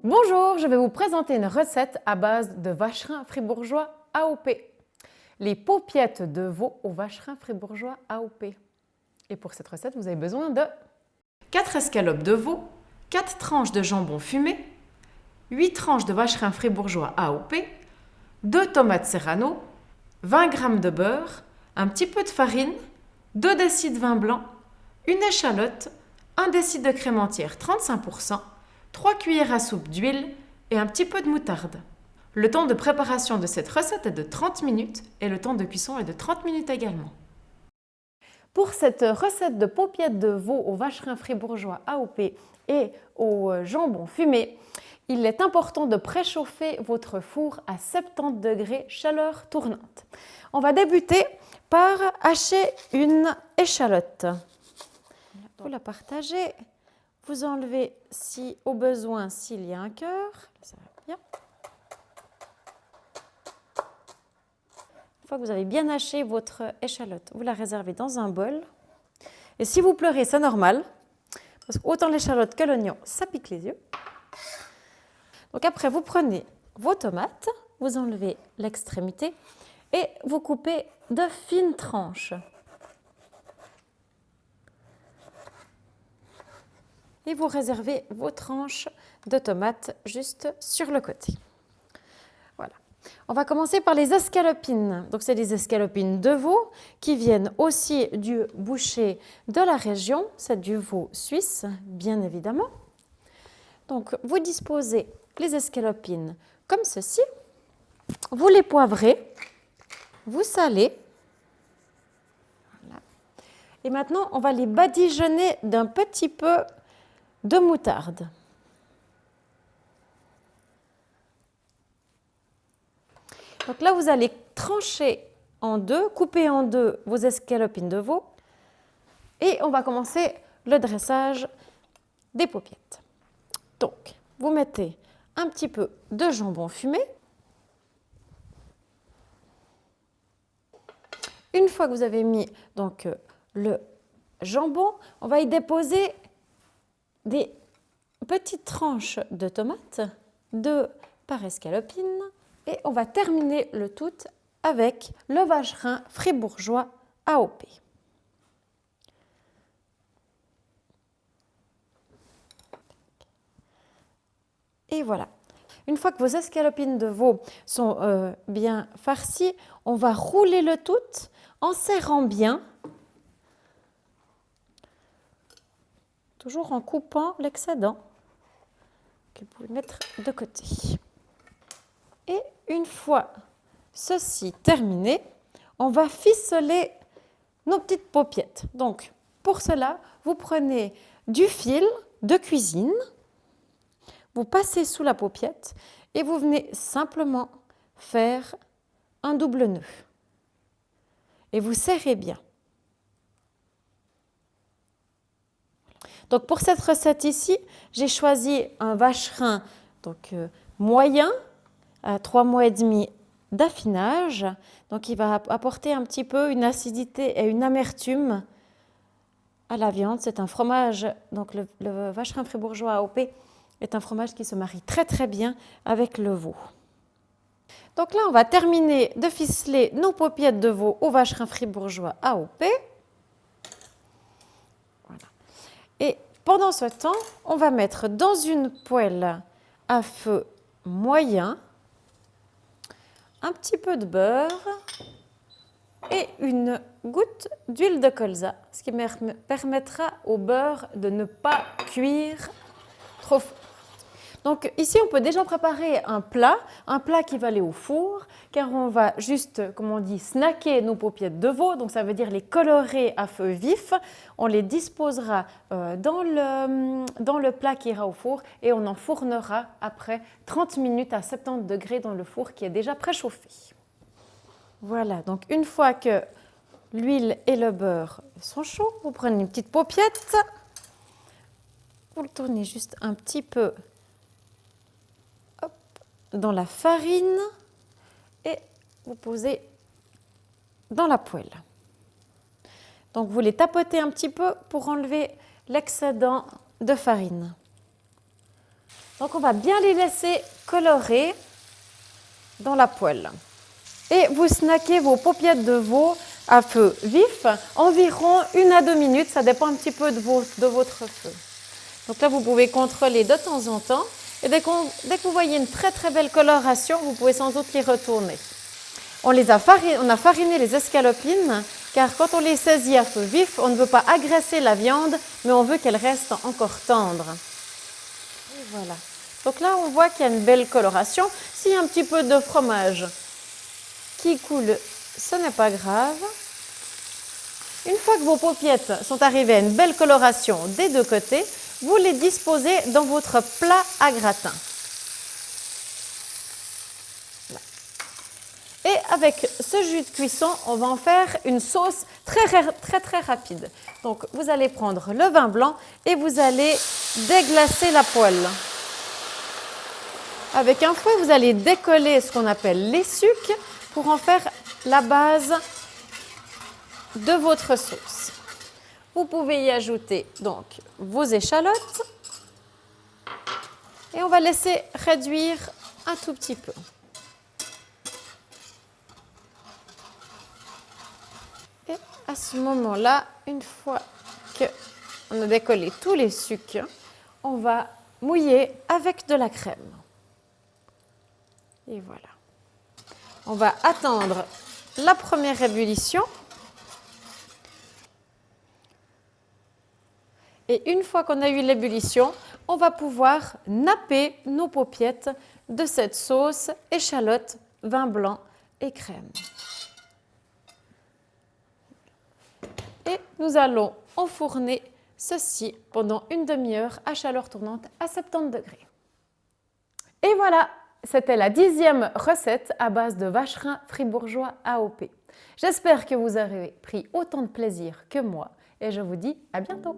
Bonjour, je vais vous présenter une recette à base de vacherin fribourgeois AOP. Les paupiettes de veau au vacherin fribourgeois AOP. Et pour cette recette, vous avez besoin de 4 escalopes de veau, 4 tranches de jambon fumé, 8 tranches de vacherin fribourgeois AOP, 2 tomates serrano, 20 g de beurre, un petit peu de farine, 2 décis de vin blanc, une échalote, 1 décis de crème entière 35%, 3 cuillères à soupe d'huile et un petit peu de moutarde. Le temps de préparation de cette recette est de 30 minutes et le temps de cuisson est de 30 minutes également. Pour cette recette de paupiettes de veau au vacherin fribourgeois AOP et au jambon fumé, il est important de préchauffer votre four à 70 degrés chaleur tournante. On va débuter par hacher une échalote. Vous la partagez, vous enlevez si au besoin s'il y a un cœur, ça va bien. Une fois que vous avez bien haché votre échalote, vous la réservez dans un bol. Et si vous pleurez, c'est normal, parce qu'autant l'échalote que l'oignon, ça pique les yeux. Donc après, vous prenez vos tomates, vous enlevez l'extrémité et vous coupez de fines tranches. Et vous réservez vos tranches de tomates juste sur le côté. Voilà. On va commencer par les escalopines. Donc, c'est des escalopines de veau qui viennent aussi du boucher de la région. C'est du veau suisse, bien évidemment. Donc, vous disposez les escalopines comme ceci. Vous les poivrez, vous salez. Voilà. Et maintenant, on va les badigeonner d'un petit peu de moutarde. Donc là, vous allez trancher en deux, couper en deux vos escalopines de veau et on va commencer le dressage des paupiettes. Donc, vous mettez un petit peu de jambon fumé. Une fois que vous avez mis donc, le jambon, on va y déposer des petites tranches de tomates, 2 par escalopine, et on va terminer le tout avec le vacherin fribourgeois AOP. Et voilà. Une fois que vos escalopines de veau sont bien farcies, on va rouler le tout en serrant bien, toujours en coupant l'excédent que vous pouvez mettre de côté. Et une fois ceci terminé, on va ficeler nos petites paupiettes. Donc, pour cela, vous prenez du fil de cuisine, vous passez sous la paupiette et vous venez simplement faire un double nœud. Et vous serrez bien. Donc, pour cette recette ici, j'ai choisi un vacherin moyen, à 3 mois et demi d'affinage. Donc, il va apporter un petit peu une acidité et une amertume à la viande. C'est un fromage, donc le vacherin fribourgeois AOP est un fromage qui se marie très très bien avec le veau. Donc là, on va terminer de ficeler nos paupiettes de veau au vacherin fribourgeois AOP. Voilà. Et pendant ce temps, on va mettre dans une poêle à feu moyen un petit peu de beurre et une goutte d'huile de colza, ce qui permettra au beurre de ne pas cuire trop fort. Donc ici, on peut déjà préparer un plat qui va aller au four, car on va juste, comme on dit, snacker nos paupiettes de veau, donc ça veut dire les colorer à feu vif. On les disposera dans le plat qui ira au four et on enfournera après 30 minutes à 70 degrés dans le four qui est déjà préchauffé. Voilà, donc une fois que l'huile et le beurre sont chauds, vous prenez une petite paupiette, vous le tournez juste un petit peu dans la farine et vous posez dans la poêle. Donc vous les tapotez un petit peu pour enlever l'excédent de farine. Donc on va bien les laisser colorer dans la poêle. Et vous snackez vos paupiètes de veau à feu vif, environ 1 à 2 minutes, ça dépend un petit peu de votre feu. Donc là, vous pouvez contrôler de temps en temps. Et dès que vous voyez une très très belle coloration, vous pouvez sans doute les retourner. On a fariné les escalopines, car quand on les saisit à feu vif, on ne veut pas agresser la viande, mais on veut qu'elle reste encore tendre. Et voilà. Donc là, on voit qu'il y a une belle coloration. S'il y a un petit peu de fromage qui coule, ce n'est pas grave. Une fois que vos paupiettes sont arrivées à une belle coloration des deux côtés, vous les disposez dans votre plat à gratin. Et avec ce jus de cuisson, on va en faire une sauce très rapide. Donc, vous allez prendre le vin blanc et vous allez déglacer la poêle. Avec un fouet, vous allez décoller ce qu'on appelle les sucs pour en faire la base de votre sauce. Vous pouvez y ajouter donc vos échalotes et on va laisser réduire un tout petit peu. Et à ce moment-là, une fois qu'on a décollé tous les sucs, on va mouiller avec de la crème. Et voilà. On va attendre la première ébullition. Et une fois qu'on a eu l'ébullition, on va pouvoir napper nos paupiettes de cette sauce échalote, vin blanc et crème. Et nous allons enfourner ceci pendant une demi-heure à chaleur tournante à 70 degrés. Et voilà, c'était la 10e recette à base de vacherin fribourgeois AOP. J'espère que vous aurez pris autant de plaisir que moi et je vous dis à bientôt.